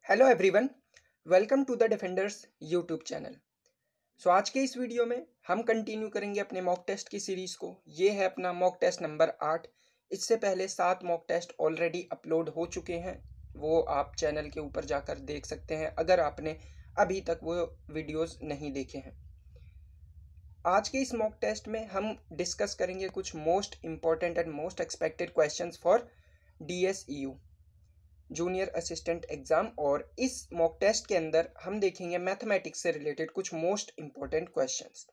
Hello everyone, welcome to the defenders YouTube channel. So आज के इस वीडियो में हम कंटिन्यू करेंगे अपने मॉक टेस्ट की सीरीज़ को। ये है अपना मॉक टेस्ट नंबर 8। इससे पहले 7 मॉक टेस्ट ऑलरेडी अपलोड हो चुके हैं, वो आप चैनल के ऊपर जाकर देख सकते हैं अगर आपने अभी तक वो वीडियोस नहीं देखे हैं। आज के इस मॉक टेस्ट में हम डिस्कस करेंगे कुछ most important and most expected questions for DSEU junior assistant exam, और इस मॉक टेस्ट के अंदर हम देखेंगे मैथमेटिक्स से रिलेटेड कुछ मोस्ट इंपॉर्टेंट क्वेश्चंस।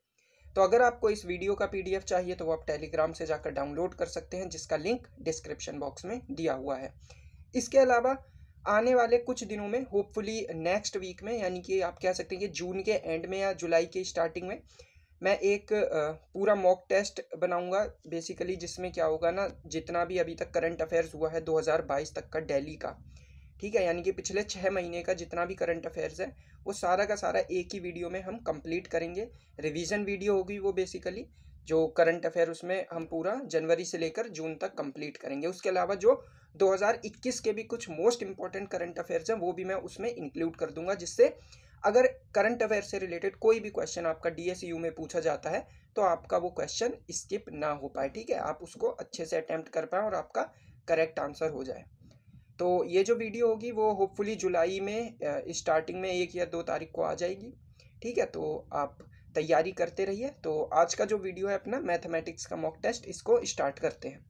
तो अगर आपको इस वीडियो का PDF चाहिए तो वो आप टेलीग्राम से जाकर डाउनलोड कर सकते हैं, जिसका लिंक डिस्क्रिप्शन बॉक्स में दिया हुआ है। इसके अलावा आने वाले कुछ दिनों में, होपफुली नेक्स्ट वीक में, यानी कि आप कह सकते हैं कि जून के एंड में या जुलाई के स्टार्टिंग में, मैं एक पूरा मॉक टेस्ट बनाऊंगा बेसिकली, जिसमें क्या होगा ना, जितना भी अभी तक करंट अफेयर्स हुआ है 2022 तक का दिल्ली का, ठीक है, यानी कि पिछले 6 महीने का जितना भी करंट अफेयर्स है वो सारा का सारा एक ही वीडियो में हम कंप्लीट करेंगे। रिवीजन वीडियो होगी वो, बेसिकली जो करंट अफेयर उसमें हम पूरा जनवरी से लेकर जून तक कंप्लीट करेंगे। उसके अलावा जो 2021 के भी कुछ मोस्ट इंपॉर्टेंट करंट अफेयर्स हैं वो भी मैं उसमें इंक्लूड कर दूंगा, जिससे अगर करंट अफेयर से रिलेटेड कोई भी क्वेश्चन आपका DSU में पूछा जाता है तो आपका वो क्वेश्चन स्किप ना हो पाए, ठीक है, आप उसको अच्छे से अटेम्प्ट कर पाएँ और आपका करेक्ट आंसर हो जाए। तो ये जो वीडियो होगी वो होपफुली जुलाई में स्टार्टिंग में 1 या 2 तारीख को आ जाएगी, ठीक है। तो आप तैयारी करते रहिए। तो आज का जो वीडियो है अपना मैथमेटिक्स का मॉक टेस्ट, इसको स्टार्ट करते हैं।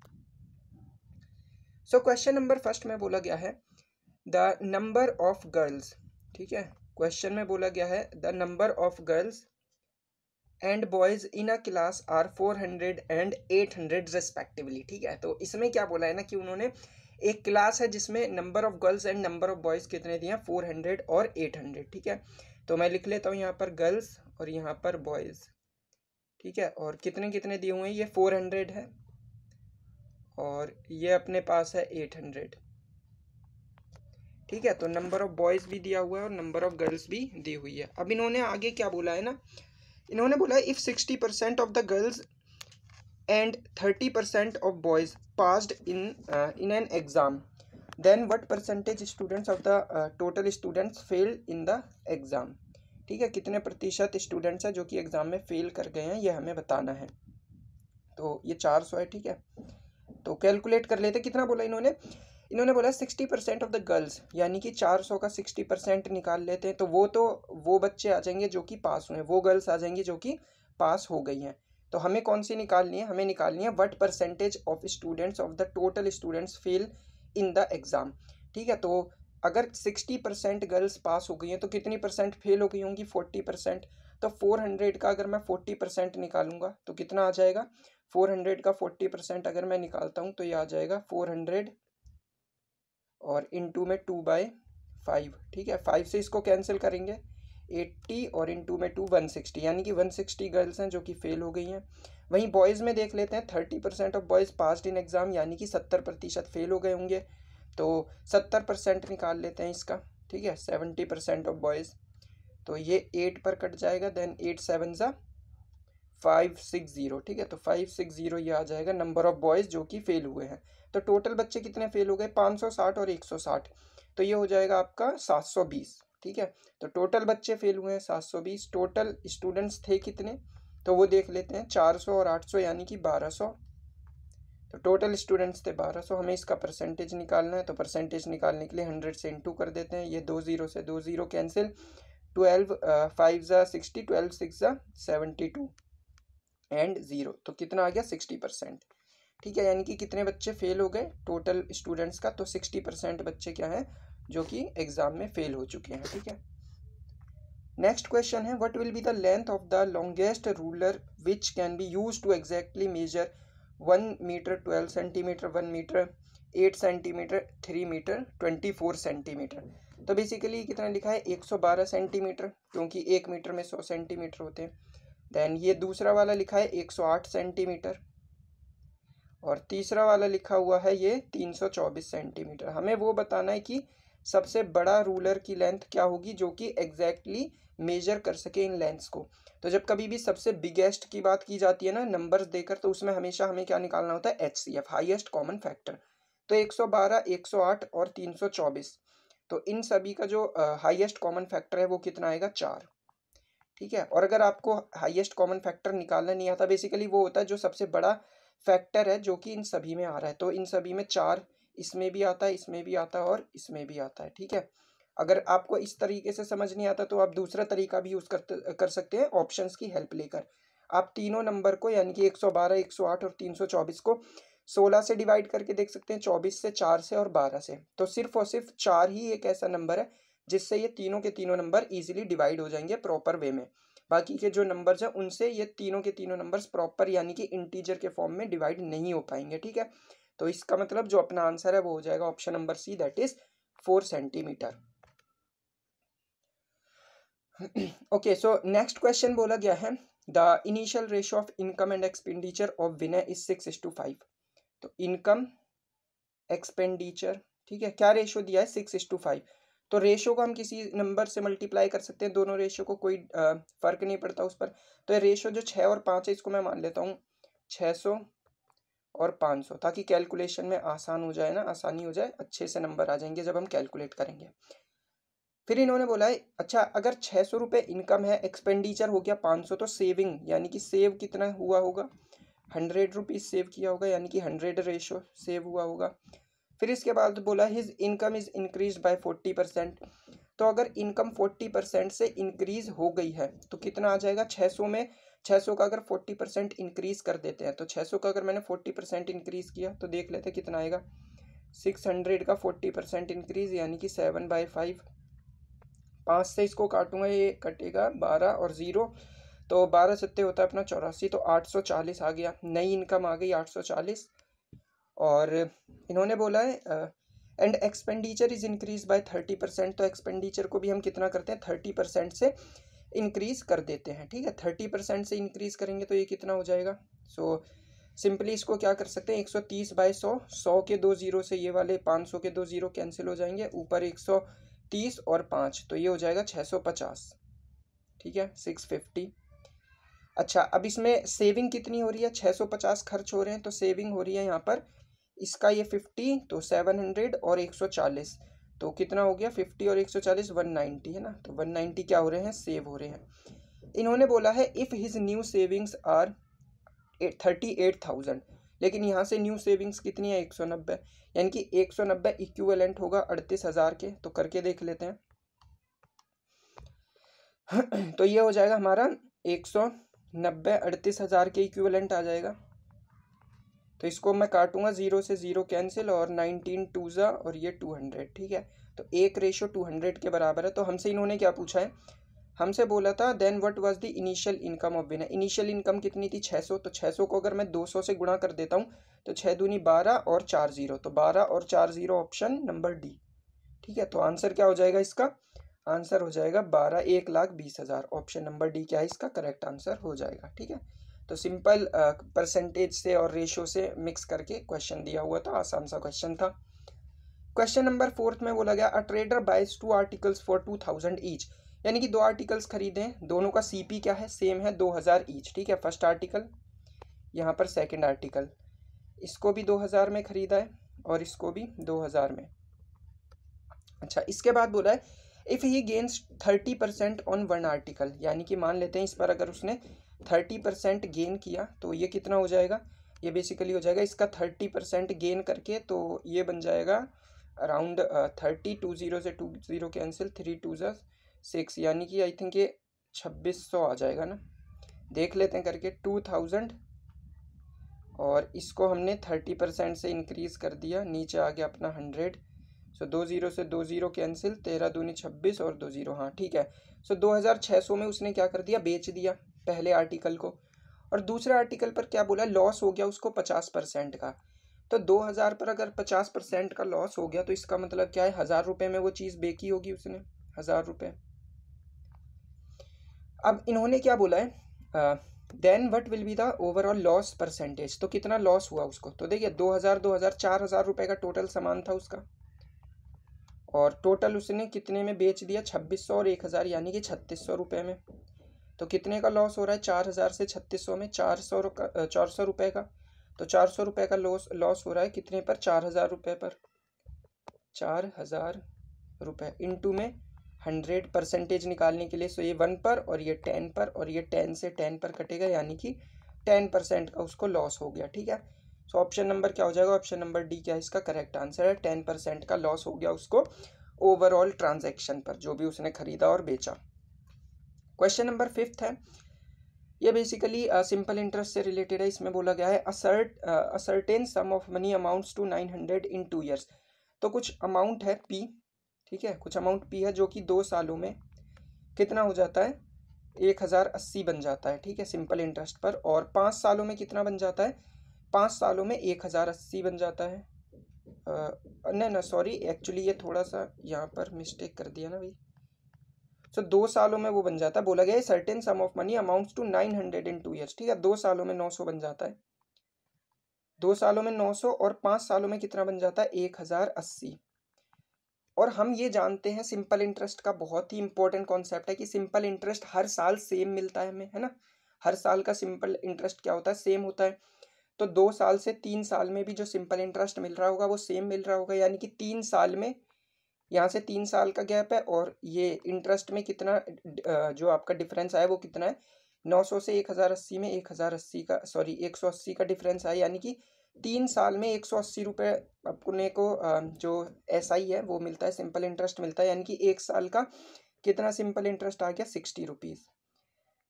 सो क्वेश्चन नंबर फर्स्ट में बोला गया है द नंबर ऑफ गर्ल्स, ठीक है, क्वेश्चन में बोला गया है the number of girls and boys in a class are 400 and 800 respectively, ठीक है। तो इसमें क्या बोला है ना कि उन्होंने एक क्लास है जिसमें number of girls and number of boys कितने दिए हैं, 400 और 800, ठीक है। तो मैं लिख लेता हूँ यहाँ पर गर्ल्स और यहाँ पर बॉयज, ठीक है, और कितने कितने दिए हुए हैं, ये 400 है और ये अपने पास है 800, ठीक है। तो नंबर ऑफ बॉयज भी दिया हुआ है और नंबर ऑफ गर्ल्स भी दी हुई है। अब इन्होंने आगे क्या बोला है ना, इन्होंने बोला if 60% of the girls and 30% of boys passed in an exam, then what percentage students of the total students fail in the exam, ठीक है, कितने प्रतिशत स्टूडेंट्स हैं जो कि एग्जाम में फेल कर गए हैं, ये हमें बताना है। तो ये 400 है, ठीक है। तो कैलकुलेट कर लेते, कितना बोला इन्होंने, इन्होंने बोला 60% ऑफ द गर्ल्स, यानी कि 400 का 60% निकाल लेते हैं तो वो बच्चे आ जाएंगे जो कि पास हुए हैं, वो गर्ल्स आ जाएंगी जो कि पास हो गई हैं। तो हमें कौन सी निकालनी है, हमें निकालनी है what percentage of students of the total students fail in the exam, ठीक है। तो अगर 60% गर्ल्स पास हो गई हैं तो कितनी परसेंट फेल हो गई होंगी, 40%। तो 400 का अगर मैं 40% निकालूंगा तो कितना आ जाएगा, 400 का 40% अगर मैं निकालता हूँ तो ये आ जाएगा 400 और इंटू में 2/5, ठीक है। 5 से इसको कैंसिल करेंगे, 80 और इंटू में 2 160, यानी कि 160 गर्ल्स हैं जो कि फेल हो गई हैं। वहीं बॉयज़ में देख लेते हैं, 30% of boys passed in exam, यानी कि 70% फेल हो गए होंगे। तो 70% निकाल लेते हैं इसका, ठीक है, 70% ऑफ बॉयज़। तो ये 8 पर कट जाएगा, देन 8 7 ज़ा 560, ठीक है। तो 560 ये आ जाएगा नंबर ऑफ बॉयज़ जो कि फेल हुए हैं। तो टोटल बच्चे कितने फेल हो गए, 560 और 160, तो ये हो जाएगा आपका 720, ठीक है। तो टोटल बच्चे फेल हुए हैं 720। टोटल स्टूडेंट्स थे कितने, तो वो देख लेते हैं, 400 और 800 यानी कि 1200। तो टोटल स्टूडेंट्स थे 1200, हमें इसका परसेंटेज निकालना है। तो परसेंटेज निकालने के लिए 100 से इंटू कर देते हैं, ये 2 0 से 2 0 कैंसिल, 12 5 ज़ा 60, 12 6 ज़ा 72 एंड 0, तो कितना आ गया 60%, ठीक है। यानी कि कितने बच्चे फेल हो गए टोटल स्टूडेंट्स का, तो 60% बच्चे क्या हैं जो कि एग्जाम में फेल हो चुके हैं, ठीक है। नेक्स्ट क्वेश्चन है what will be the length of the longest ruler which can be use to exactly measure 1 metre 12 centimetre, 1 metre 8 centimetre, 3 metre 24 centimetre. तो बेसिकली कितना लिखा है, 112 सेंटीमीटर, क्योंकि 1 मीटर में 100 सेंटीमीटर होते हैं। देन ये दूसरा वाला लिखा है 108 सेंटीमीटर और तीसरा वाला लिखा हुआ है ये 324 सेंटीमीटर। हमें वो बताना है कि सबसे बड़ा रूलर की लेंथ क्या होगी जो कि एग्जैक्टली मेजर कर सके इन लेंथ्स को। तो जब कभी भी सबसे बिगेस्ट की बात की जाती है ना नंबर्स देकर, तो उसमें हमेशा हमें क्या निकालना होता है, HCF, हाईएस्ट कॉमन फैक्टर। तो 112, 108 और 324, तो इन सभी का जो हाईएस्ट कॉमन फैक्टर है वो कितना आएगा 4। ठीक है, और अगर आपको हाईएस्ट कॉमन फैक्टर निकालना नहीं आता, बेसिकली वो होता है जो सबसे बड़ा फैक्टर है जो कि इन सभी में आ रहा है, तो इन सभी में 4 इसमें भी आता है, इसमें भी आता है और इसमें भी आता है। ठीक है, अगर आपको इस तरीके से समझ नहीं आता तो आप दूसरा तरीका भी यूज कर सकते हैं ऑप्शंस की हेल्प लेकर। आप तीनों नंबर को यानी कि 112, 108 और 324 को 16 से डिवाइड करके देख सकते हैं, 24 से, 4 से और 12 से। तो सिर्फ और सिर्फ 4 ही एक ऐसा नंबर है जिससे ये तीनों के तीनों नंबर इजीली डिवाइड हो जाएंगे प्रॉपर वे में। बाकी के जो नंबर्स हैं उनसे ये तीनों के तीनों नंबर्स प्रॉपर यानी कि इंटीजर के फॉर्म में डिवाइड नहीं हो पाएंगे। ठीक है, तो इसका मतलब जो अपना आंसर है वो हो जाएगा option number C, that is 4 centimetre. Okay, so next question बोला गया है the initial ratio of income and expenditure of Vinay is 6:5। तो इनकम एक्सपेंडिचर, ठीक है, क्या रेशियो दिया है 6:5। तो रेशियो को हम किसी नंबर से मल्टीप्लाई कर सकते हैं, दोनों रेशियो को कोई फर्क नहीं पड़ता उस पर। तो ये रेशियो जो 6 और 5 है इसको मैं मान लेता हूँ 600 और 500, ताकि कैलकुलेशन में आसान हो जाए ना, आसानी हो जाए, अच्छे से नंबर आ जाएंगे जब हम कैलकुलेट करेंगे। फिर इन्होंने बोला है अच्छा अगर 600 रुपये इनकम है, एक्सपेंडिचर हो गया 500, तो सेविंग यानी कि सेव कितना हुआ होगा, 100 रुपीज़ सेव किया होगा, यानी कि 100 रेशो सेव हुआ होगा। फिर इसके बाद बोला his income is increase by 40%। तो अगर इनकम 40% से इंक्रीज हो गई है तो कितना आ जाएगा 600 में, 600 का अगर 40% इंक्रीज कर देते हैं, तो 600 का अगर मैंने 40% इंक्रीज किया तो देख लेते कितना आएगा, 600 का 40% इंक्रीज यानी कि 7/5। 5 से इसको काटूंगा ये कटेगा 12 और 0, तो 12 सत्ते होता है अपना 84, तो 840 आ गया, नई इनकम आ गई 840। और इन्होंने बोला है and expenditure is increase by 30%। तो एक्सपेंडिचर को भी हम कितना करते हैं 30% से इंक्रीज कर देते हैं। ठीक है, 30% से इंक्रीज करेंगे तो ये कितना हो जाएगा। सो सिंपली इसको क्या कर सकते हैं 130/100, 100 के 2 जीरो से ये वाले 500 के 2 जीरो कैंसिल हो जाएंगे, ऊपर 130 और 5 तो ये हो जाएगा 650। ठीक है, 650। अच्छा अब इसमें सेविंग कितनी हो रही है, 650 खर्च हो रहे हैं तो सेविंग हो रही है यहाँ पर इसका ये 50, तो 700 और 140, तो कितना हो गया 50 और 140 190 है ना, तो 190 क्या हो रहे हैं सेव हो रहे हैं। इन्होंने बोला है if his new savings are 38,000, लेकिन यहाँ से न्यू सेविंग्स कितनी है 190, यानी कि 190 इक्विवेलेंट होगा 38,000 के। तो करके देख लेते हैं तो ये हो जाएगा हमारा 190 38,000 के इक्विवेलेंट आ जाएगा। तो इसको मैं काटूंगा 0 से 0 कैंसिल और 19 2 और ये 200। ठीक है, तो 1:200 के बराबर है। तो हमसे इन्होंने क्या पूछा है, हमसे बोला था then what was the initial income of Vinay. Initial income कितनी थी 600, तो 600 को अगर मैं 200 से गुणा कर देता हूँ तो 6 दूनी 12 और 4 0, तो 12 और 4 0 ऑप्शन नंबर डी। ठीक है, तो आंसर क्या हो जाएगा इसका, आंसर हो जाएगा 12,20,000, ऑप्शन नंबर डी क्या है इसका करेक्ट आंसर हो जाएगा। ठीक है, तो सिंपल परसेंटेज से और रेशियो से मिक्स करके क्वेश्चन दिया हुआ था, आसान सा क्वेश्चन था। क्वेश्चन नंबर 4 में बोला गया a trader buys 2 articles for 2000 each, यानी कि 2 आर्टिकल्स खरीदे हैं, दोनों का सीपी क्या है सेम है 2000 ईच। ठीक है, फर्स्ट आर्टिकल यहाँ पर सेकंड आर्टिकल, इसको भी 2000 में खरीदा है और इसको भी 2000 में। अच्छा इसके बाद बोला है if he gains 30% on one article, यानी कि मान लेते हैं इस पर अगर उसने 30% गेन किया तो ये कितना हो जाएगा, ये बेसिकली हो जाएगा इसका 30% गेन करके, तो ये बन जाएगा अराउंड 30, 20 से 20 कैंसिल, 3 2 6, यानी कि आई थिंक ये 2600 आ जाएगा ना, देख लेते हैं करके 2000 और इसको हमने 30% से इंक्रीज़ कर दिया, नीचे आ गया अपना 100, सो 20 से 20 कैंसिल, 13 दूनी 26 और 20, हाँ ठीक है। सो 2600 में उसने क्या कर दिया बेच दिया पहले आर्टिकल को, और दूसरे आर्टिकल पर क्या बोला लॉस हो गया उसको 50% का। तो 2000 पर अगर 50% का लॉस हो गया तो इसका मतलब क्या है 1000 रुपये में वो चीज़ बेची होगी उसने, 1000 रुपये। अब इन्होंने क्या बोला है then what will be the overall loss percentage, तो कितना लॉस हुआ उसको। तो देखिए 2000 4000 रुपये का टोटल सामान था उसका, और टोटल उसने कितने में बेच दिया 2600 और 1000 यानी कि 3600 रुपये में। तो कितने का लॉस हो रहा है 4000 से 3600 में 400 रुपये का, तो 400 रुपये का लॉस हो रहा है कितने पर 4000 रुपये पर, 4000 रुपये इंटू में 100 परसेंटेज निकालने के लिए। सो ये 1 पर और ये 10 पर और ये 10 से 10 पर कटेगा, यानी कि 10% का उसको लॉस हो गया। ठीक है, सो ऑप्शन नंबर क्या हो जाएगा, ऑप्शन नंबर डी क्या है इसका करेक्ट आंसर है। 10% का लॉस हो गया उसको ओवरऑल ट्रांजैक्शन पर, जो भी उसने खरीदा और बेचा। क्वेश्चन नंबर 5 है, ये बेसिकली सिंपल इंटरेस्ट से रिलेटेड है। इसमें बोला गया है a certain sum of money amounts to 900 in 2 years. तो कुछ अमाउंट है पी, ठीक है, कुछ अमाउंट पी है जो कि 2 सालों में कितना हो जाता है, 1080 बन जाता है। ठीक है, सिंपल इंटरेस्ट पर। और 5 सालों में कितना बन जाता है, 5 सालों में 1080 बन जाता है। नहीं ना, सॉरी, एक्चुअली ये थोड़ा सा यहाँ पर मिस्टेक कर दिया ना भाई। सो 2 सालों में वो बन जाता है, बोला गया है certain sum of money amounts to 900 in 2 years. ठीक है, 2 सालों में 900 बन जाता है, 2 सालों में 900 और 5 सालों में कितना बन जाता है, 1080। और हम ये जानते हैं सिंपल इंटरेस्ट का बहुत ही इंपॉर्टेंट कॉन्सेप्ट है कि सिंपल इंटरेस्ट हर साल सेम मिलता है हमें, है ना। हर साल का सिंपल इंटरेस्ट क्या होता है, सेम होता है। तो 2 साल से 3 साल में भी जो सिंपल इंटरेस्ट मिल रहा होगा वो सेम मिल रहा होगा, यानी कि 3 साल में, यहाँ से 3 साल का गैप है और ये इंटरेस्ट में कितना जो आपका डिफरेंस आया वो कितना है, 900 से 1080 में 1080 का, सॉरी 180 का डिफरेंस आया, यानी कि 3 साल में 180 रुपये अपने को जो SI है वो मिलता है, सिंपल इंटरेस्ट मिलता है। यानी कि 1 साल का कितना सिंपल इंटरेस्ट आ गया, 60 रुपीज़।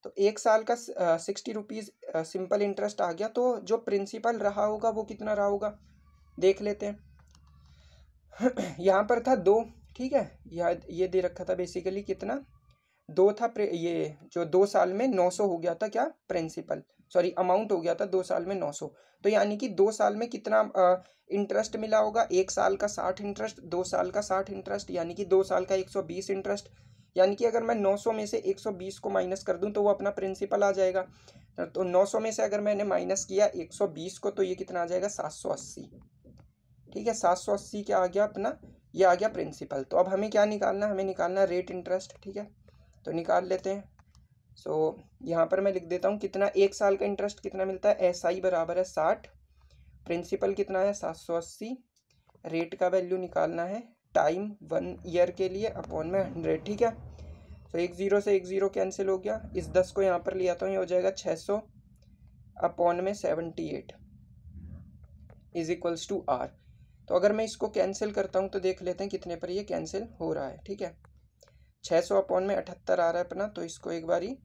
तो 1 साल का 60 रुपीज़ सिंपल इंटरेस्ट आ गया। तो जो प्रिंसिपल रहा होगा वो कितना रहा होगा, देख लेते हैं। यहाँ पर था 2, ठीक है, ये दे रखा था बेसिकली कितना, 2 था। ये जो 2 साल में 900 हो गया था क्या, प्रिंसिपल, सॉरी अमाउंट हो गया था 2 साल में 900। तो यानी कि 2 साल में कितना इंटरेस्ट मिला होगा, 1 साल का 60 इंटरेस्ट, 2 साल का 60 इंटरेस्ट, यानी कि 2 साल का 120 इंटरेस्ट। यानी कि अगर मैं 900 में से 120 को माइनस कर दूं तो वो अपना प्रिंसिपल आ जाएगा। तो 900 में से अगर मैंने माइनस किया 120 को, तो ये कितना आ जाएगा, 780। ठीक है, 780 क्या आ गया अपना, ये आ गया प्रिंसिपल। तो अब हमें क्या निकालना है, हमें निकालना है रेट इंटरेस्ट। ठीक है, तो निकाल लेते हैं। सो यहाँ पर मैं लिख देता हूँ कितना, 1 साल का इंटरेस्ट कितना मिलता है, SI बराबर है 60, प्रिंसिपल कितना है 780, रेट का वैल्यू निकालना है टाइम 1 ईयर के लिए अपॉन में 100। ठीक है, तो 1 0 से 1 0 कैंसिल हो गया, इस 10 को यहाँ पर ले आता हूँ, ये हो जाएगा 600 अपॉन में 78 इज इक्वल्स टू R। तो अगर मैं इसको कैंसिल करता हूँ तो देख लेते हैं कितने पर ये कैंसिल हो रहा है। ठीक है, 600 अपॉन में 78 आ रहा है अपना। तो इसको एक बारी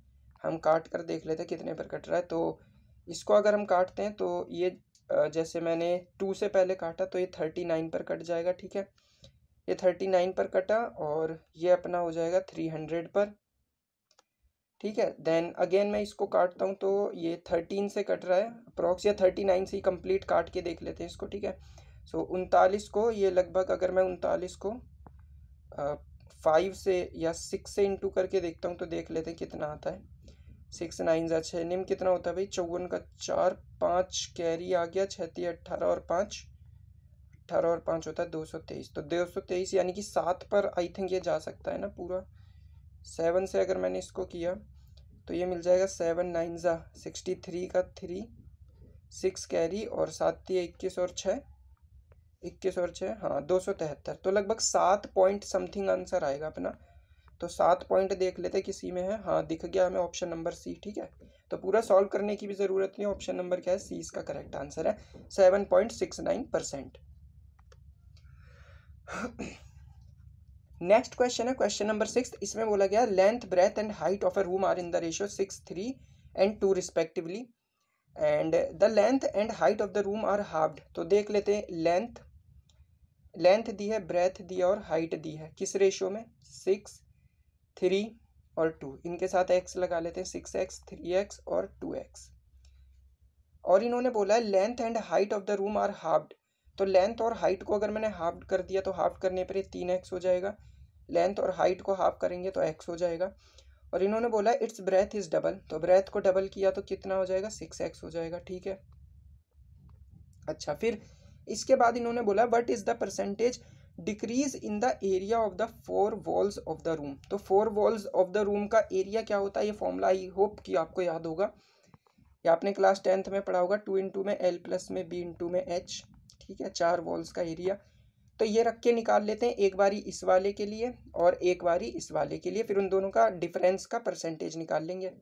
हम काट कर देख लेते हैं कितने पर कट रहा है। तो इसको अगर हम काटते हैं तो ये जैसे मैंने 2 से पहले काटा तो ये 39 पर कट जाएगा। ठीक है, ये 39 पर कटा और ये अपना हो जाएगा 300 पर। ठीक है, देन अगेन मैं इसको काटता हूँ तो ये 13 से कट रहा है अप्रॉक्स, या 39 से ही कंप्लीट काट के देख लेते हैं इसको। ठीक है, सो 39 को ये लगभग, अगर मैं 39 को 5 से या 6 से इंटू करके देखता हूँ तो देख लेते हैं कितना आता है। 6 9 जा 6, निम कितना होता है भाई, 54 का 4, 5 कैरी आ गया, 6 18 और 5, 18 और 5 होता है 223। तो 223 यानी कि 7 पर आई थिंक ये जा सकता है ना पूरा। 7 से अगर मैंने इसको किया तो ये मिल जाएगा 7 9 जा 63 का 3, 6 कैरी और 7 21 और 6, 21 और 6, हाँ 273। तो लगभग 7 पॉइंट समथिंग आंसर आएगा अपना। तो 7 पॉइंट देख लेते किसी में है, हाँ दिख गया हमें ऑप्शन नंबर C। ठीक है, तो पूरा सॉल्व करने की भी ज़रूरत नहीं, ऑप्शन नंबर क्या है, C इसका करेक्ट आंसर है, 7.69%। नेक्स्ट क्वेश्चन है क्वेश्चन नंबर 6। इसमें बोला गया length breadth and height of a room are in the ratio 6 3 and 2 respectively and the length and height of the room are halved. तो देख लेते हैं, लेंथ दी है, ब्रेथ दी है और हाइट दी है, किस रेशियो में, 6 3 और 2। इनके साथ x लगा लेते हैं, 6x 3x और 2x। और इन्होंने बोला है length and height of the room are halved. तो लेंथ और हाइट को अगर मैंने हाफ कर दिया तो हाफ करने पर ये 3x हो जाएगा, लेंथ और हाइट को हाफ करेंगे तो x हो जाएगा। और इन्होंने बोला इट्स ब्रेथ इज डबल, तो ब्रेथ को डबल किया तो कितना हो जाएगा, 6x हो जाएगा। ठीक है, अच्छा फिर इसके बाद इन्होंने बोला what is the percentage decrease in the area of the 4 walls of the room. तो 4 वॉल्स ऑफ द रूम का एरिया क्या होता है, ये फॉर्मूला आई होप कि आपको याद होगा, या आपने क्लास 10th में पढ़ा होगा, 2 इंटू में L प्लस में B इंटू में H। ठीक है, 4 वॉल्स का एरिया, तो ये रख के निकाल लेते हैं, एक बारी इस वाले के लिए और एक बारी इस वाले के लिए, फिर उन दोनों का डिफरेंस का परसेंटेज निकाल लेंगे।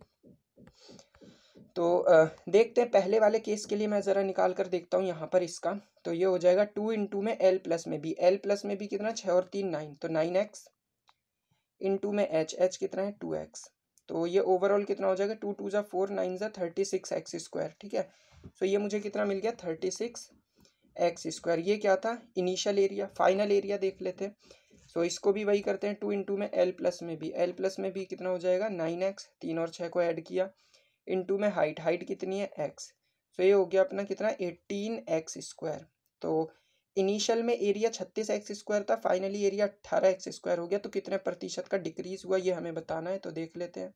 तो देखते हैं, पहले वाले केस के लिए मैं ज़रा निकाल कर देखता हूँ यहाँ पर इसका। तो ये हो जाएगा 2 इंटू में एल प्लस में बी, एल प्लस में बी कितना 6 और 3 9, तो 9x इंटू में एच, एच कितना है 2x, तो ये ओवरऑल कितना हो जाएगा 2 2 ज़ा 4 9 ज़ा 36x स्क्वायर। ठीक है, तो ये मुझे कितना मिल गया 36x स्क्वायर। ये क्या था इनिशियल एरिया। फाइनल एरिया देख लेते हैं, सो इसको भी वही करते हैं, 2 इंटू में एल प्लस में बी, एल प्लस में बी कितना हो जाएगा 9x, 3 और 6 को ऐड किया, इंटू में हाइट, हाइट कितनी है x, सो ये हो गया अपना कितना 18x स्क्वायर। तो इनिशियल में एरिया 36x स्क्वायर था, फाइनली एरिया 18x स्क्वायर हो गया। तो कितने प्रतिशत का डिक्रीज हुआ ये हमें बताना है, तो देख लेते हैं।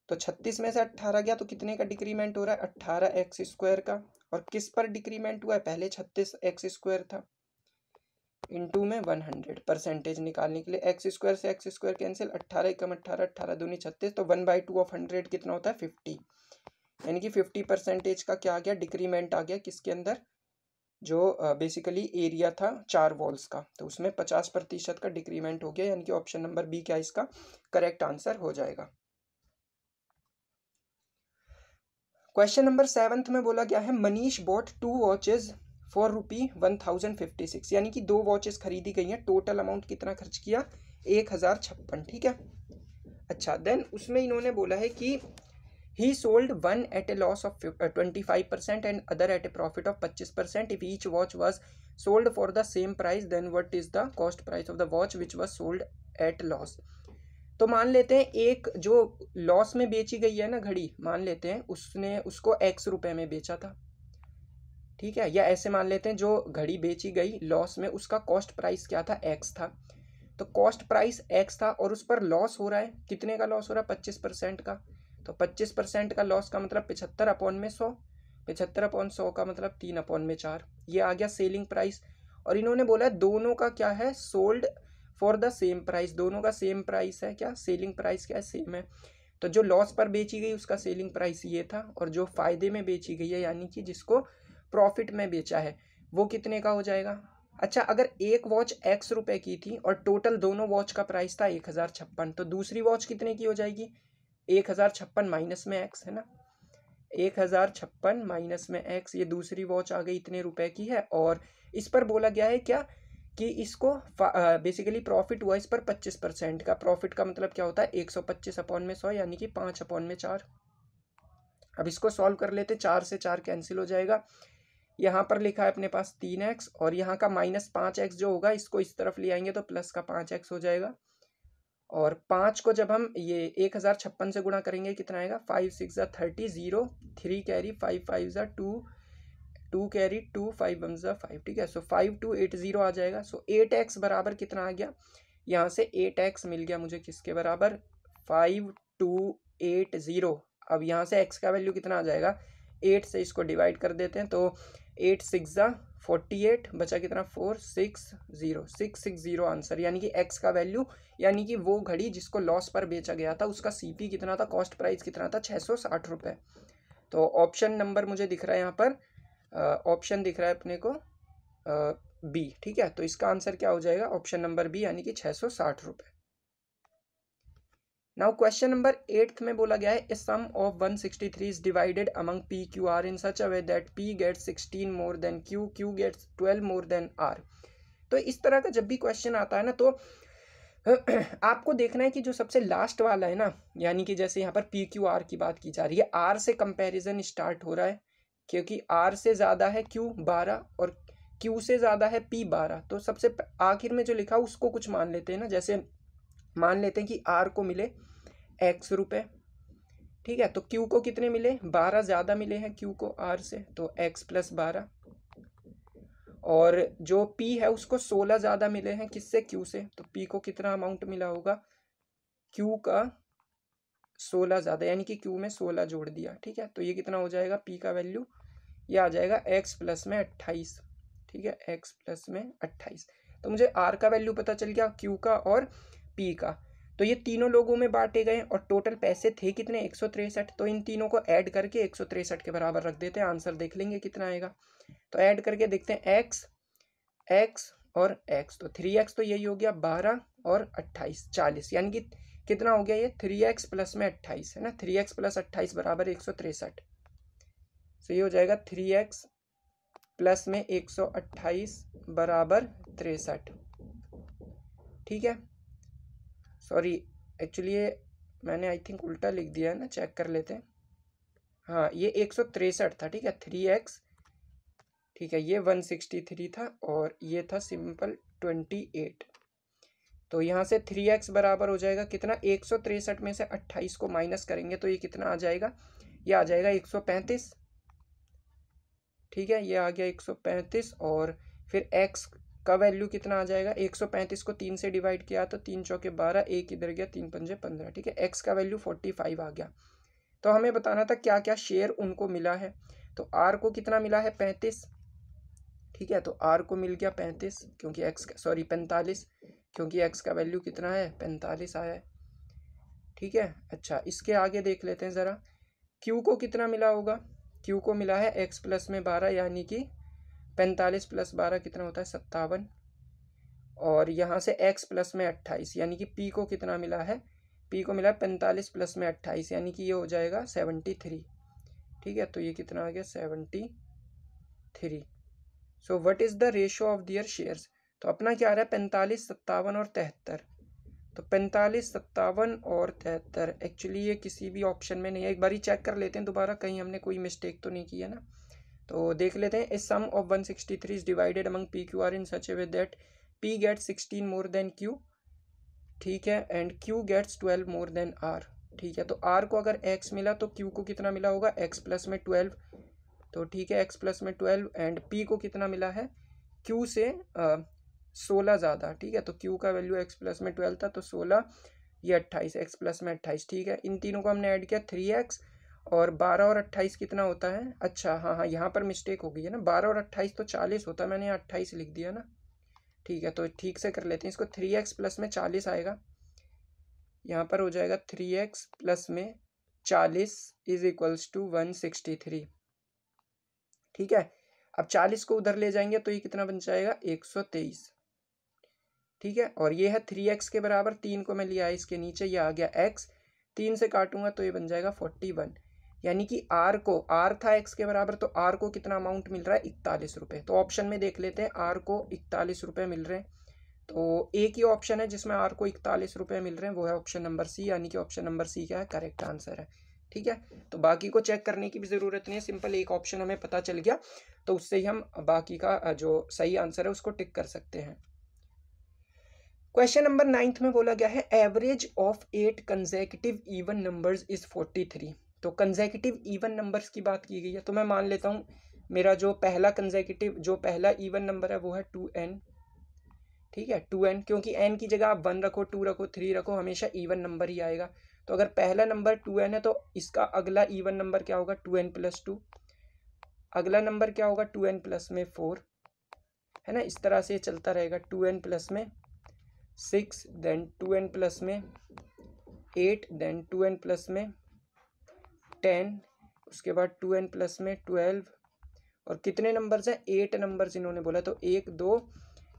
तो 36 में से 18 गया तो कितने का डिक्रीमेंट हो रहा है 18x स्क्वायर का, और किस पर डिक्रीमेंट हुआ है पहले 36x स्क्वायर था, इंटू में 100 परसेंटेज निकालने के लिए। एक्स स्क्वायर से एक्स स्क्वायर कैंसिल, 18 एकम 18, 18 दूनी 36, तो 1/2 ऑफ 100 कितना होता है 50, यानी कि 50% का क्या आ गया डिक्रीमेंट आ गया किसके अंदर, जो बेसिकली एरिया था 4 वॉल्स का, तो उसमें 50% का डिक्रीमेंट हो गया, यानी कि ऑप्शन नंबर बी क्या इसका करेक्ट आंसर हो जाएगा। क्वेश्चन नंबर 7 में बोला गया है मनीष बॉट 2 वॉचेज फॉर ₹1056, यानी कि 2 वॉचेस खरीदी गई हैं, टोटल अमाउंट कितना खर्च किया 1056। ठीक है, अच्छा देन उसमें इन्होंने बोला है कि he sold one at a loss of 25% and other at a profit of 25%. If each watch was sold for the same price, then what is the cost price of the watch which was sold at loss? तो मान लेते हैं एक जो loss में बेची गई है ना घड़ी, मान लेते हैं उसने उसको x रुपए में बेचा था। ठीक है, या ऐसे मान लेते हैं जो घड़ी बेची गई लॉस में उसका कॉस्ट प्राइस क्या था x था, तो कॉस्ट प्राइस x था और उस पर लॉस हो रहा है, कितने का लॉस हो रहा है 25% का, तो 25% का लॉस का मतलब 75/100, 75/100 का मतलब 3/4, ये आ गया सेलिंग प्राइस। और इन्होंने बोला दोनों का क्या है sold for the same price, दोनों का सेम प्राइस है, क्या सेलिंग प्राइस क्या है सेम है। तो जो लॉस पर बेची गई उसका सेलिंग प्राइस ये था, और जो फायदे में बेची गई है यानी कि जिसको प्रॉफिट में बेचा है वो कितने का हो जाएगा। अच्छा, अगर एक वॉच x रुपए की थी और टोटल दोनों वॉच का प्राइस था 1056, तो दूसरी वॉच कितने की हो जाएगी 1056 माइनस में x है ना, 1056 माइनस में x, ये दूसरी वॉच आ गई इतने रुपए की है। और इस पर बोला गया है क्या कि इसको बेसिकली प्रॉफिट हुआ इस पर 25% का, प्रॉफिट का मतलब क्या होता है 125/100 यानी कि 5/4। अब इसको सॉल्व कर लेते, 4 से 4 कैंसिल हो जाएगा, यहाँ पर लिखा है अपने पास 3x और यहाँ का -5x जो होगा इसको इस तरफ ले आएंगे तो प्लस का 5x हो जाएगा। और 5 को जब हम ये 1056 से गुणा करेंगे कितना आएगा 5 6 ज़ा 30, 0 3 कैरी 5 5 ज़ा 2 2 कैरी 2 5 1 ज़ा 5। ठीक है, सो 5280 आ जाएगा। सो 8x बराबर कितना आ गया, यहाँ से 8x मिल गया मुझे किसके बराबर 5280। अब यहाँ से x का वैल्यू कितना आ जाएगा 8 से इसको डिवाइड कर देते हैं, तो 8 6 ज़ा 48 बचा कितना 460 आंसर, यानी कि x का वैल्यू यानी कि वो घड़ी जिसको लॉस पर बेचा गया था उसका सीपी कितना था, कॉस्ट प्राइस कितना था 660 रुपये। तो ऑप्शन नंबर मुझे दिख रहा है यहाँ पर, ऑप्शन दिख रहा है अपने को बी। ठीक है, तो इसका आंसर क्या हो जाएगा ऑप्शन नंबर बी यानी कि 660 रुपये। नाउ क्वेश्चन नंबर 8 में बोला गया है A sum of 163 is divided among P Q R in such a way that P gets 16 more than Q, Q gets 12 more than R. तो इस तरह का जब भी क्वेश्चन आता है ना तो आपको देखना है कि जो सबसे लास्ट वाला है ना, यानी कि जैसे यहाँ पर पी क्यू आर की बात की जा रही है, आर से कंपैरिजन स्टार्ट हो रहा है क्योंकि आर से ज़्यादा है क्यू 12 और क्यू से ज़्यादा है पी 12, तो सबसे आखिर में जो लिखा उसको कुछ मान लेते हैं ना, जैसे मान लेते हैं कि आर को मिले x रुपये। ठीक है, तो क्यू को कितने मिले 12 ज़्यादा मिले हैं क्यू को आर से, तो x + 12, और जो p है उसको 16 ज़्यादा मिले हैं किससे क्यू से, तो p को कितना अमाउंट मिला होगा q का 16 ज़्यादा, यानी कि q में 16 जोड़ दिया। ठीक है, तो ये कितना हो जाएगा p का वैल्यू, ये आ जाएगा x + में 28। ठीक है, x + में 28, तो मुझे r का वैल्यू पता चल गया q का और p का। तो ये तीनों लोगों में बांटे गए और टोटल पैसे थे कितने 163, तो इन तीनों को ऐड करके 163 के बराबर रख देते हैं, आंसर देख लेंगे कितना आएगा। तो ऐड करके देखते हैं x और x, तो 3x तो यही हो गया 12 और 28 40, यानी कि कितना हो गया ये 3x प्लस में 28 है ना, 3x प्लस 28 बराबर 163। तो ये हो जाएगा 3x प्लस में 128 बराबर 63। ठीक है, सॉरी एक्चुअली ये मैंने आई थिंक उल्टा लिख दिया है ना, चेक कर लेते हैं। हाँ ये 163 था, ठीक है 3x, ठीक है ये 163 था और ये था सिंपल 28। तो यहाँ से 3x बराबर हो जाएगा कितना, 163 में से 28 को माइनस करेंगे तो ये कितना आ जाएगा, ये आ जाएगा 135। ठीक है, ये आ गया 135 और फिर x का वैल्यू कितना आ जाएगा, 135 को 3 से डिवाइड किया तो 3 चौके 12, एक इधर गया 3 पंजे 15। ठीक है, x का वैल्यू 45 आ गया। तो हमें बताना था क्या क्या शेयर उनको मिला है। तो r को कितना मिला है 35। ठीक है, तो r को मिल गया 35 क्योंकि x सॉरी 45 क्योंकि x का वैल्यू कितना है 45 आया है। ठीक है, अच्छा इसके आगे देख लेते हैं ज़रा, q को कितना मिला होगा, q को मिला है x प्लस में 12 यानी कि 45 प्लस 12 कितना होता है 57, और यहाँ से x प्लस में 28 यानी कि p को कितना मिला है, p को मिला 45 प्लस में 28 यानी कि ये हो जाएगा 73। ठीक है, तो ये कितना आ गया 73। So what is the ratio of their shares. तो अपना क्या आ रहा है 45 57 और 73। तो 45 57 और 73 एक्चुअली ये किसी भी ऑप्शन में नहीं है, एक बार ही चेक कर लेते हैं दोबारा कहीं हमने कोई मिस्टेक तो नहीं की है ना। तो देख लेते हैं, A sum of 163 is divided among P Q R in such a way that P gets 16 more than Q, ठीक है, and Q gets 12 more than R. ठीक है, तो आर को अगर एक्स मिला तो क्यू को कितना मिला होगा एक्स प्लस में 12। तो ठीक है एक्स प्लस में 12 एंड पी को कितना मिला है क्यू से 16 ज़्यादा। ठीक है, तो क्यू का वैल्यू एक्स प्लस में 12 था तो 16, ये 28 एक्स प्लस में 28। ठीक है, इन तीनों को हमने ऐड किया 3x और 12 और 28 कितना होता है, अच्छा हाँ यहाँ पर मिस्टेक हो गई है ना, 12 और 28 तो 40 होता है, मैंने 28 लिख दिया ना। ठीक है, तो ठीक से कर लेते हैं इसको, 3x प्लस में 40 आएगा, यहाँ पर हो जाएगा 3x प्लस में 40 इज इक्वल्स टू 163। ठीक है, अब 40 को उधर ले जाएंगे तो ये कितना बन जाएगा 123। ठीक है, और ये है 3x के बराबर, 3 को मैं लिया इसके नीचे, ये आ गया x, 3 से काटूंगा तो ये बन जाएगा 41। यानी कि r को, r था x के बराबर तो r को कितना अमाउंट मिल रहा है 41 रुपये। तो ऑप्शन में देख लेते हैं, r को 41 रुपये मिल रहे हैं। तो एक ही ऑप्शन है जिसमें r को 41 रुपये मिल रहे हैं, वो है ऑप्शन नंबर सी, यानी कि ऑप्शन नंबर सी क्या है करेक्ट आंसर है। ठीक है, तो बाकी को चेक करने की भी ज़रूरत नहीं है, सिंपल एक ऑप्शन हमें पता चल गया तो उससे ही हम बाकी का जो सही आंसर है उसको टिक कर सकते हैं। क्वेश्चन नंबर 9 में बोला गया है average of 8 consecutive even numbers is 43। तो कंसेक्यूटिव इवन नंबर्स की बात की गई है, तो मैं मान लेता हूँ मेरा जो पहला कंसेक्यूटिव जो पहला इवन नंबर है वो है 2n। ठीक है 2n, क्योंकि n की जगह आप 1 रखो 2 रखो 3 रखो हमेशा इवन नंबर ही आएगा। तो अगर पहला नंबर 2n है तो इसका अगला इवन नंबर क्या होगा 2n प्लस 2, अगला नंबर क्या होगा 2n प्लस में 4, है ना, इस तरह से चलता रहेगा 2n प्लस में 6, देन 2n प्लस में 8, देन 2n प्लस में 10, उसके बाद 2n प्लस में 12, और कितने नंबर्स हैं 8 नंबर्स इन्होंने बोला, तो 1 2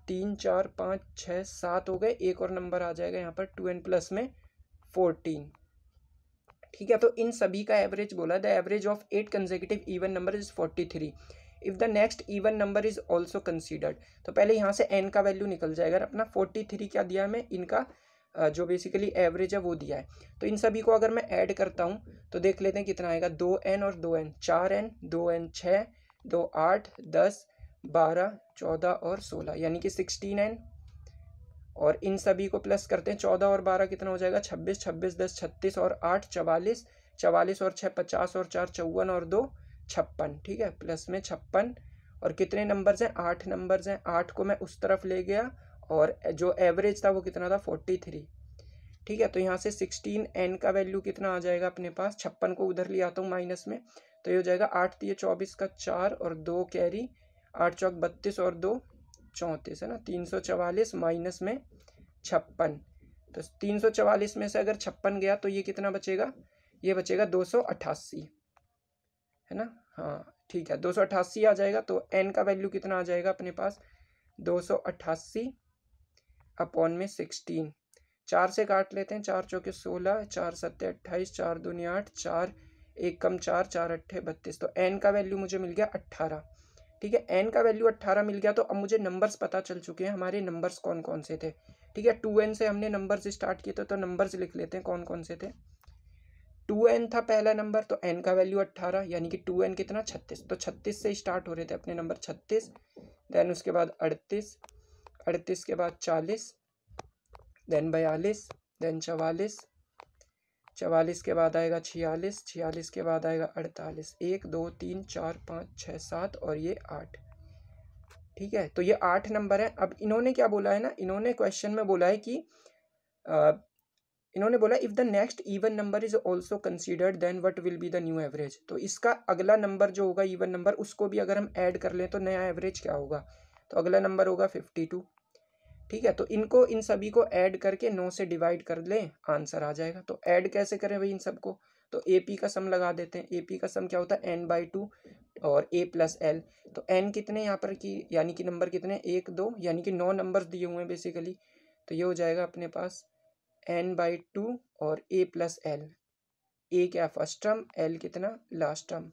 3 4 5 6 7 हो गए, एक और नंबर आ जाएगा यहाँ पर 2n प्लस में 14। ठीक है, तो इन सभी का एवरेज बोला, the average of 8 consecutive even number is 43 if the next even number is also considered. तो पहले यहाँ से n का वैल्यू निकल जाएगा, अपना 43 क्या दिया है हमें, इनका जो बेसिकली एवरेज है वो दिया है। तो इन सभी को अगर मैं ऐड करता हूँ तो देख लेते हैं कितना आएगा, 2n और 2n 4n, 2n 6, 2 8 10 12 14 और 16 यानी कि 16n, और इन सभी को प्लस करते हैं 14 और 12 कितना हो जाएगा 26, 26 10 36 और 8 44, 44 और 6 50 और 4 54 और 2 56। ठीक है, प्लस में 56, और कितने नंबर्स हैं 8 नंबर्स हैं, 8 को मैं उस तरफ ले गया और जो एवरेज था वो कितना था 43। ठीक है, तो यहाँ से 16n का वैल्यू कितना आ जाएगा अपने पास, 56 को उधर ले आता हूँ माइनस में, तो ये हो जाएगा 8 3 24 का 4 और 2 कैरी, 8 चौक 32 और 2 34, है ना, 344 माइनस में 56। तो 344 में से अगर 56 गया तो ये कितना बचेगा, ये बचेगा 288, है ना, हाँ ठीक है 288 आ जाएगा। तो n का वैल्यू कितना आ जाएगा अपने पास 288 अपॉन में 16। 4 से काट लेते हैं, 4 चौके 16, 4 सत्ते 28, 4 दूनी 8, 4 एक कम 4, 4 अट्ठे 32। तो n का वैल्यू मुझे मिल गया 18। ठीक है, n का वैल्यू 18 मिल गया। तो अब मुझे नंबर्स पता चल चुके हैं, हमारे नंबर्स कौन कौन से थे। ठीक है, 2n से हमने नंबर्स स्टार्ट किए थे, तो नंबर्स लिख लेते हैं कौन कौन से थे। 2n था पहला नंबर, तो n का वैल्यू 18, यानी कि 2n कितना 36। तो 36 से स्टार्ट हो रहे थे अपने नंबर 36, देन उसके बाद 38, 38 के बाद 40, देन 42, देन 44, 44 के बाद आएगा 46, 46 के बाद आएगा 48, 1 2 3 4 5 6 7 और ये 8। ठीक है, तो ये 8 नंबर है। अब इन्होंने क्या बोला है ना, इन्होंने क्वेश्चन में बोला है कि इन्होंने बोला if the next even number is also considered then what will be the new average. तो इसका अगला नंबर जो होगा इवन नंबर, उसको भी अगर हम ऐड कर लें तो नया एवरेज क्या होगा। तो अगला नंबर होगा 52। ठीक है, तो इनको इन सभी को ऐड करके 9 से डिवाइड कर लें, आंसर आ जाएगा। तो ऐड कैसे करें भाई इन सबको, तो AP का सम लगा देते हैं। AP का सम क्या होता है n/2 और a प्लस l। तो n कितने यहाँ पर की, यानी कि नंबर कितने 1 2, यानी कि 9 नंबर्स दिए हुए हैं बेसिकली। तो ये हो जाएगा अपने पास n/2 और a प्लस l। a क्या फर्स्ट टर्म, l कितना लास्ट टर्म।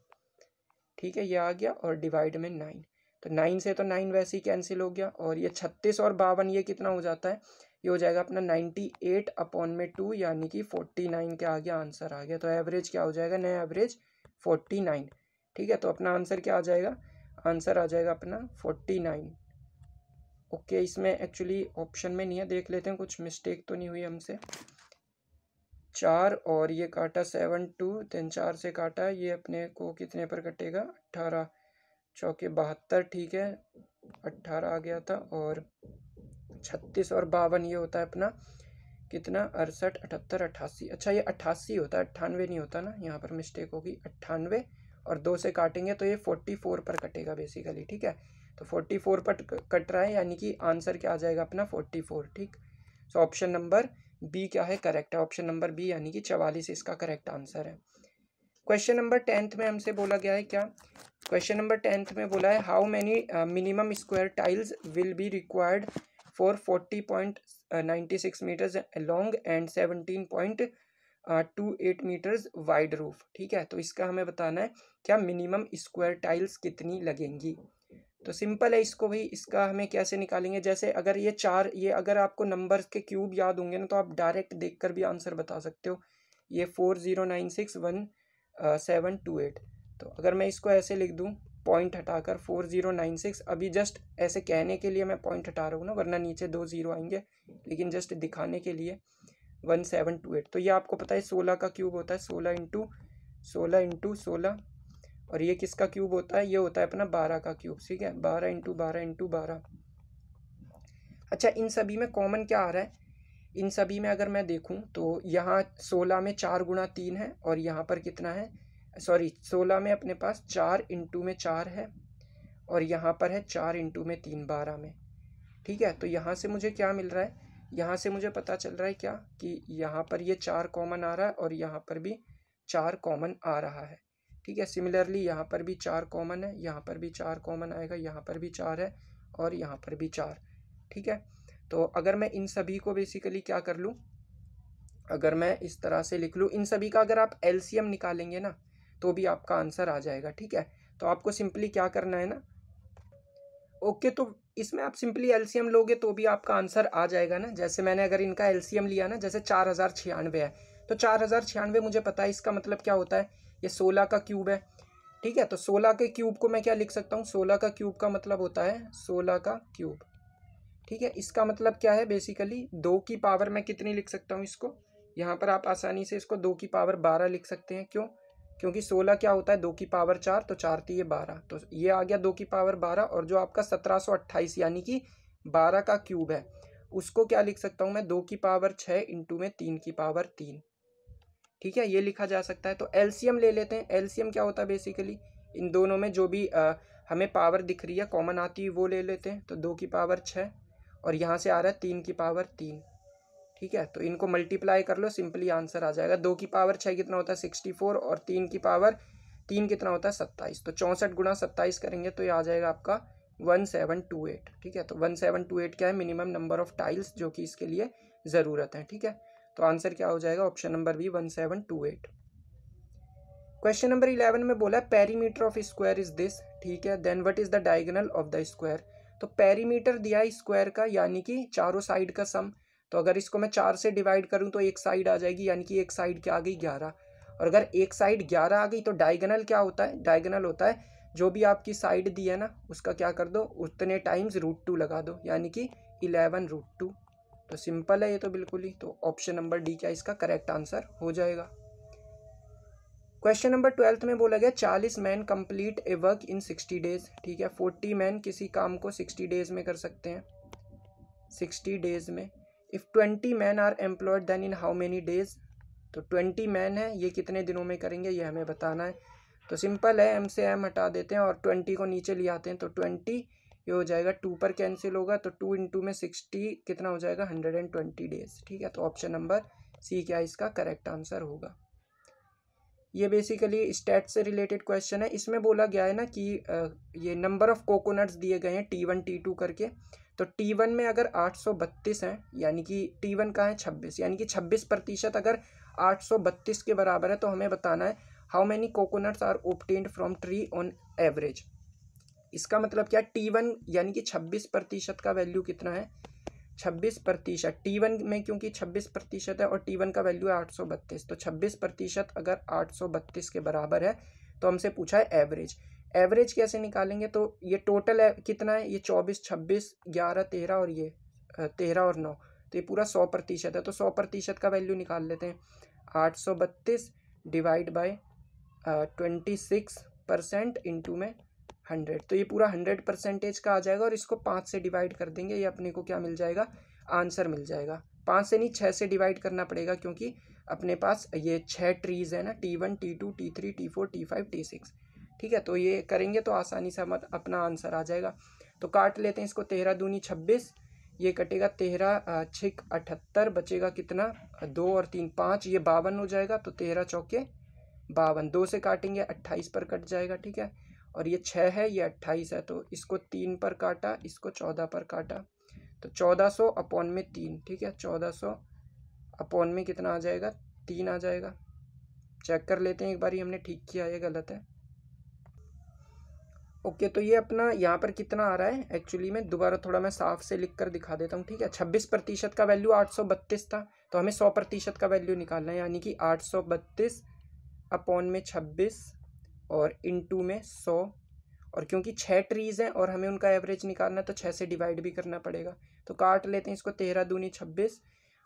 ठीक है, ये आ गया और डिवाइड में 9। तो 9 से तो 9 वैसे ही कैंसिल हो गया, और ये 36 और 52 ये कितना हो जाता है, ये हो जाएगा अपना 98 अपॉन में 2, यानी कि 49 के आ गया, आंसर आ गया। तो एवरेज क्या हो जाएगा, नया एवरेज 49। ठीक है, तो अपना आंसर क्या आ जाएगा, आंसर आ जाएगा अपना 49। ओके, इसमें एक्चुअली ऑप्शन में नहीं है, देख लेते हैं कुछ मिस्टेक तो नहीं हुई हमसे। 4 और ये काटा 7 2, देन 4 से काटा, ये अपने को कितने पर कटेगा 18 चौके 72। ठीक है, 18 आ गया था, और 36 और 52 ये होता है अपना कितना 68 78 88। अच्छा ये 88 होता है, 98 नहीं होता ना, यहाँ पर मिस्टेक होगी। 98 और 2 से काटेंगे तो ये 44 पर कटेगा बेसिकली। ठीक है, तो 44 पर कट रहा है, यानी कि आंसर क्या आ जाएगा अपना 44। ठीक, सो ऑप्शन नंबर बी क्या है, करेक्ट है। ऑप्शन नंबर बी यानी कि 44 इसका करेक्ट आंसर है। क्वेश्चन नंबर 10th में हमसे बोला गया है क्या, क्वेश्चन नंबर 10th में बोला है how many minimum square tiles will be required for 40.96 metres long and 17.28 metres wide roof. ठीक है, तो इसका हमें बताना है क्या मिनिमम स्क्वायर टाइल्स कितनी लगेंगी। तो सिंपल है इसको भाई, इसका हमें कैसे निकालेंगे, जैसे अगर ये 4, ये अगर आपको नंबर्स के क्यूब याद होंगे ना, तो आप डायरेक्ट देखकर भी आंसर बता सकते हो। ये 40961728। तो अगर मैं इसको ऐसे लिख दूं, पॉइंट हटाकर 4096, अभी जस्ट ऐसे कहने के लिए मैं पॉइंट हटा रहा हूँ ना, वरना नीचे 2 0 आएंगे, लेकिन जस्ट दिखाने के लिए 1728। तो ये आपको पता है 16 का क्यूब होता है, 16 × 16 और ये किसका क्यूब होता है, ये होता है अपना 12 का क्यूब। ठीक है, 12 × 12 × 12। अच्छा, इन सभी में कॉमन क्या आ रहा है, इन सभी में अगर मैं देखूं तो यहाँ 16 में 4 × 3 है, और यहाँ पर कितना है, सॉरी 16 में अपने पास 4 × में 4 है, और यहाँ पर है 4 × में 3 12 में। ठीक है, तो यहाँ से मुझे क्या मिल रहा है, यहाँ से मुझे पता चल रहा है क्या कि यहाँ पर ये 4 कॉमन आ रहा है, और यहाँ पर भी 4 कॉमन आ रहा है। ठीक है, सिमिलरली यहाँ पर भी 4 कॉमन है, यहाँ पर भी 4 कॉमन आएगा, यहाँ पर भी 4 है, और यहाँ पर भी 4। ठीक है, तो अगर मैं इन सभी को बेसिकली क्या कर लूँ, अगर मैं इस तरह से लिख लूँ, इन सभी का अगर आप LCM निकालेंगे ना, तो भी आपका आंसर आ जाएगा। ठीक है, तो आपको सिंपली क्या करना है ना, ओके, तो इसमें आप सिंपली LCM लोगे तो भी आपका आंसर आ जाएगा ना। जैसे मैंने अगर इनका LCM लिया ना, जैसे 4096 है, तो 4096 मुझे पता है, इसका मतलब क्या होता है, ये 16 का क्यूब है। ठीक है, तो 16 के क्यूब को मैं क्या लिख सकता हूँ, 16 का क्यूब का मतलब होता है 16 का क्यूब। ठीक है, इसका मतलब क्या है, बेसिकली 2 की पावर मैं कितनी लिख सकता हूँ इसको, यहाँ पर आप आसानी से इसको 2 की पावर 12 लिख सकते हैं। क्यों, क्योंकि 16 क्या होता है 2 की पावर 4, तो 4 थी ये 12, तो ये आ गया 2 की पावर 12। और जो आपका 1728 यानी कि 12 का क्यूब है, उसको क्या लिख सकता हूँ मैं, 2 की पावर 6 × में 3 की पावर 3। ठीक है, ये लिखा जा सकता है। तो LCM ले लेते हैं। LCM क्या होता है, बेसिकली इन दोनों में जो भी हमें पावर दिख रही है कॉमन आती है वो ले लेते हैं। तो 2 की पावर 6 और यहाँ से आ रहा है 3 की पावर 3। ठीक है, तो इनको मल्टीप्लाई कर लो, सिंपली आंसर आ जाएगा। 2 की पावर 6 कितना होता है 64, और 3 की पावर 3 कितना होता है 27। तो 64 × 27 करेंगे तो ये आ जाएगा आपका 1728। ठीक है, तो 1728 क्या है, मिनिमम नंबर ऑफ टाइल्स जो कि इसके लिए ज़रूरत है। ठीक है, तो आंसर क्या हो जाएगा, option number B 1728। Question number 11 में बोला है perimeter of square is this. ठीक है, then what is the diagonal of the square. तो पेरीमीटर दिया है स्क्वायर का, यानी कि चारों साइड का सम। तो अगर इसको मैं 4 से डिवाइड करूं तो एक साइड आ जाएगी, यानी कि एक साइड क्या आ गई 11। और अगर एक साइड 11 आ गई तो डायगोनल क्या होता है, डायगोनल होता है जो भी आपकी साइड दी है ना उसका क्या कर दो, उतने टाइम्स √2 लगा दो, यानी कि 11√2। तो सिंपल है ये तो बिल्कुल ही। तो ऑप्शन नंबर डी क्या इसका करेक्ट आंसर हो जाएगा। क्वेश्चन नंबर 12 में बोला गया 40 man complete A work in 60 days. ठीक है, 40 मैन किसी काम को 60 डेज में कर सकते हैं, 60 डेज में। If 20 man are employed then in how many days. तो 20 मैन है, ये कितने दिनों में करेंगे ये हमें बताना है। तो सिंपल है, एम से एम हटा देते हैं और 20 को नीचे ले आते हैं। तो 20 ये हो जाएगा 2 पर कैंसिल होगा, तो 2 इंटू में 60 कितना हो जाएगा, 120 डेज। ठीक है, तो ऑप्शन नंबर सी क्या इसका करेक्ट आंसर होगा। ये बेसिकली स्टैट से रिलेटेड क्वेश्चन है। इसमें बोला गया है ना कि ये नंबर ऑफ कोकोनट्स दिए गए हैं T1 T2 करके। तो T1 में अगर 832 हैं, यानी कि T1 का है 26, यानी कि 26% अगर 832 के बराबर है तो हमें बताना है how many coconuts are obtained from tree on average. इसका मतलब क्या, T1 यानी कि 26% का वैल्यू कितना है, 26%। T1 में क्योंकि 26% है और T1 का वैल्यू है 832, तो 26% अगर 832 के बराबर है तो हमसे पूछा है एवरेज। एवरेज कैसे निकालेंगे, तो ये टोटल है कितना है, ये 24, 26, 11, 13 और ये 13 और 9, तो ये पूरा 100% है। तो 100% का वैल्यू निकाल लेते हैं, 832 डिवाइड बाई 26% इंटू में 100, तो ये पूरा 100% का आ जाएगा। और इसको 5 से डिवाइड कर देंगे, ये अपने को क्या मिल जाएगा, आंसर मिल जाएगा। 5 से नहीं 6 से डिवाइड करना पड़ेगा, क्योंकि अपने पास ये 6 ट्रीज है ना, T1 T2 T3 T4 T5 T6। ठीक है, तो ये करेंगे तो आसानी से अपना आंसर आ जाएगा। तो काट लेते हैं इसको, 13 दूनी 26, ये कटेगा 13 6 78, बचेगा कितना, 2 और 3 5, ये 52 हो जाएगा। तो 13 चौके 52, 2 से काटेंगे 28 पर कट जाएगा। ठीक है, और ये 6 है, ये 28 है, तो इसको 3 पर काटा, इसको 14 पर काटा, तो 1400 अपॉन में 3। ठीक है, 1400 अपॉन में कितना आ जाएगा, 3 आ जाएगा। चेक कर लेते हैं एक बार, ये हमने ठीक किया है गलत है। ओके, तो ये अपना यहाँ पर कितना आ रहा है, एक्चुअली में दोबारा थोड़ा मैं साफ से लिख कर दिखा देता हूँ। ठीक है, 26% का वैल्यू 832 था, तो हमें 100% का वैल्यू निकालना है, यानी कि 832 अपॉन में 26 और इंटू में 100। और क्योंकि 6 ट्रीज हैं और हमें उनका एवरेज निकालना है तो 6 से डिवाइड भी करना पड़ेगा। तो काट लेते हैं इसको, 13 दूनी 26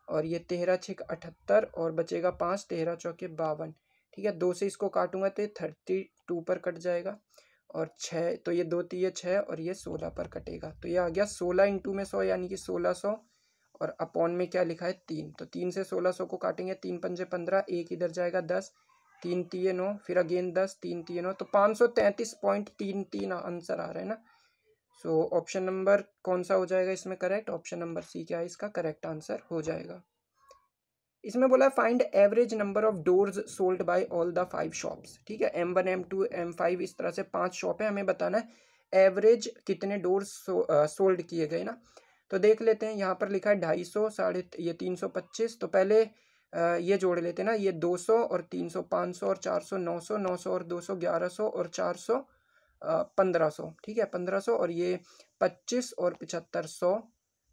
और ये 13 6 78 और बचेगा 5, 13 चौके 52। ठीक है, 2 से इसको काटूंगा तो ये 32 पर कट जाएगा, और 6 तो ये 2 3 6 और ये 16 पर कटेगा। तो ये आ गया 16 इंटू में 100, यानी कि 1600 और अपॉन में क्या लिखा है 3। तो 3 से 1600 को काटेंगे, 3 पंजे 15, एक इधर जाएगा 10, 3 3 9, फिर अगेन 10, 3 3 9, तो 533.33 आंसर आ रहा है ना। सो ऑप्शन नंबर कौन सा हो जाएगा इसमें करेक्ट, ऑप्शन नंबर सी क्या है इसका करेक्ट आंसर हो जाएगा। इसमें बोला है find average number of doors sold by all the 5 shops. ठीक है, M1 M2 M5 इस तरह से 5 शॉप है, हमें बताना है एवरेज कितने डोर्स सोल्ड किए गए ना। तो देख लेते हैं, यहाँ पर लिखा है 250, साढ़े ये 325। तो पहले ये जोड़ लेते हैं ना, ये 200 और 300, 500 और 400, 900, 900 और 200, 1100 और 400, 1500। ठीक है, 1500 और ये 25 और 75, 100।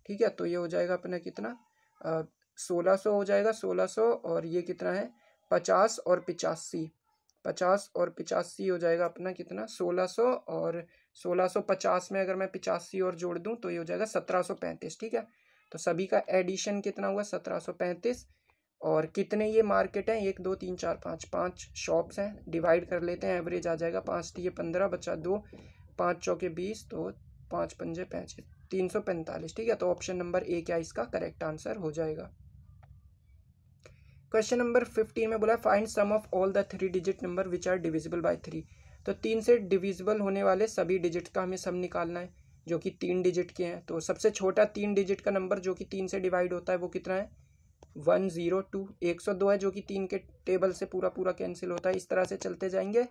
ठीक है, तो ये हो जाएगा अपना कितना, 1600 हो जाएगा, 1600 और ये कितना है 50 और 85, 50 और 85 हो जाएगा अपना कितना 1600, और 1650 में अगर मैं 85 और जोड़ दूं तो ये हो जाएगा 1735। ठीक है, तो सभी का एडिशन कितना हुआ 1735। और कितने ये मार्केट हैं, 1 2 3 4 5, 5 शॉप्स हैं, डिवाइड कर लेते हैं, एवरेज आ जाएगा 5 × 15 बचा 2, 5 चौके 20, तो 5 पंजे 35, 345। ठीक है, तो ऑप्शन नंबर ए क्या इसका करेक्ट आंसर हो जाएगा। क्वेश्चन नंबर 15 में बोला find sum of all the 3 digit number which are divisible by 3। तो 3 से डिविजिबल होने वाले सभी डिजिट का हमें सम निकालना है जो कि 3 डिजिट के हैं। तो सबसे छोटा 3 डिजिट का नंबर जो कि 3 से डिवाइड होता है वो कितना है 102, 102 है जो कि 3 के टेबल से पूरा पूरा कैंसिल होता है। इस तरह से चलते जाएंगे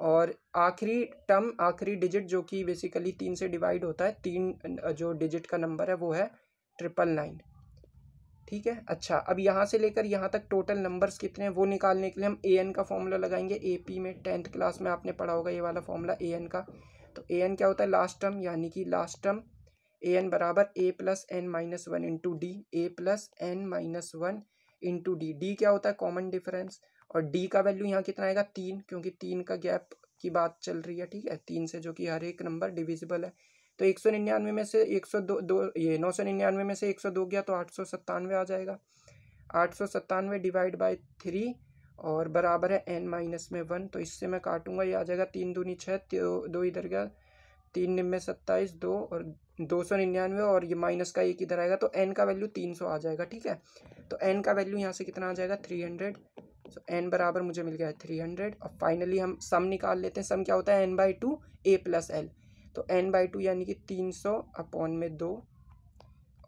और आखिरी टर्म, आखिरी डिजिट जो कि बेसिकली 3 से डिवाइड होता है, 3 जो डिजिट का नंबर है वो है 999। ठीक है। अच्छा, अब यहाँ से लेकर यहाँ तक टोटल नंबर्स कितने हैं वो निकालने के लिए हम an का फॉर्मूला लगाएंगे। AP में 10th क्लास में आपने पढ़ा होगा ये वाला फॉर्मूला an का। तो an क्या होता है, लास्ट टर्म, यानी कि लास्ट टर्म an बराबर a plus n minus one into D, a plus n minus one into D. D क्या होता है, कॉमन डिफरेंस, और डी का वैल्यू यहाँ कितना आएगा 3, क्योंकि 3 का गैप की बात चल रही है। ठीक है, 3 से जो कि हर एक नंबर डिविजिबल है। तो 199 में से 102 ये 999 में से 102 गया तो 897 आ जाएगा। 897 डिवाइड बाई 3 और बराबर है n माइनस में 1। तो इससे मैं काटूंगा, ये आ जाएगा 3 दूनी 6, 2 इधर गया, 3 निम्न 27, 2 और 299 और ये माइनस का 1 इधर आएगा तो n का वैल्यू 300 आ जाएगा। ठीक है, तो n का वैल्यू यहाँ से कितना आ जाएगा 300। तो n बराबर मुझे मिल गया है 300। और फाइनली हम सम निकाल लेते हैं। सम क्या होता है, n/2 a प्लस एल। तो n/2 यानी कि 300 अपॉन में 2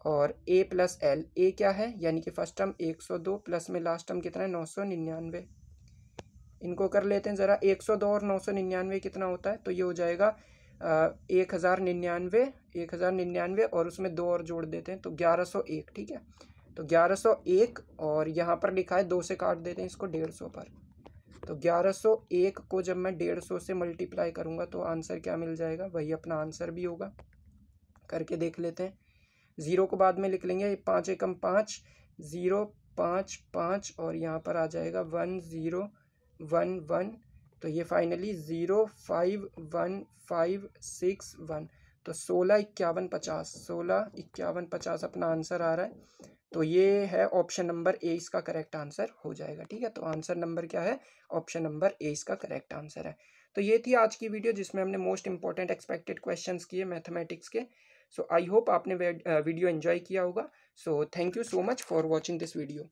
और a प्लस एल। a क्या है, यानी कि फर्स्ट टर्म 102 प्लस में लास्ट टर्म कितना है 999। इनको कर लेते हैं ज़रा, 102 और 999 कितना होता है, तो ये हो जाएगा 1099 और उसमें 2 और जोड़ देते हैं तो 1101। ठीक है, तो 1101 और यहाँ पर लिखा है 2 से काट देते हैं इसको 150 पर। तो 1101 को जब मैं 150 से मल्टीप्लाई करूँगा तो आंसर क्या मिल जाएगा, वही अपना आंसर भी होगा। करके देख लेते हैं। 0 को बाद में लिख लेंगे, 5 एकम 5, 0 5 5 और यहाँ पर आ जाएगा 1011। तो ये फाइनली 05156 तो 165150 अपना आंसर आ रहा है। तो ये है ऑप्शन नंबर ए, इसका करेक्ट आंसर हो जाएगा। ठीक है, तो आंसर नंबर क्या है, ऑप्शन नंबर ए इसका करेक्ट आंसर है। तो ये थी आज की वीडियो जिसमें हमने मोस्ट इंपॉर्टेंट एक्सपेक्टेड क्वेश्चंस किए मैथमेटिक्स के। सो आई होप आपने वीडियो एंजॉय किया होगा। So thank you so much for watching this video.